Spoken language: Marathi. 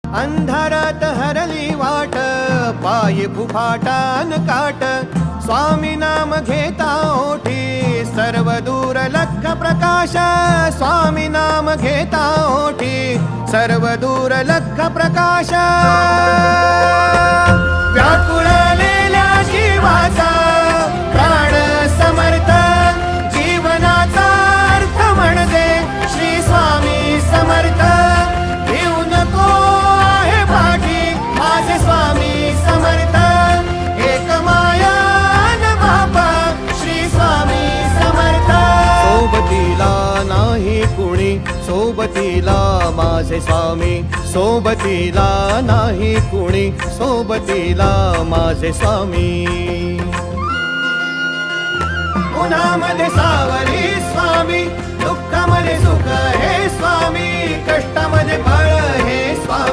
अंधारात हरली वाट, पायी फुफाटान काट, स्वामी नाम घेता ओठी, सर्व दूर लख प्रकाश, स्वामी नाम घेता ओठी, सर्व दूर लख प्रकाश. व्याकुळलेल्या जीवाचा प्राण समर्थ, जीवनाचा अर्थ म्हणजे श्री स्वामी समर्थ. घेऊ नको आहे पाठी माझे स्वामी समर्थ, एक माया न बापा श्री स्वामी समर्थ. सोबतीला नाही कुणी, सोबतीला माझे स्वामी, सोबतीला नाही कुणी, सोबतीला माझे स्वामी. उन्हामध्ये सावली स्वामी, दुःखामध्ये सुख हे स्वामी, कष्टामध्ये बळ हे स्वामी.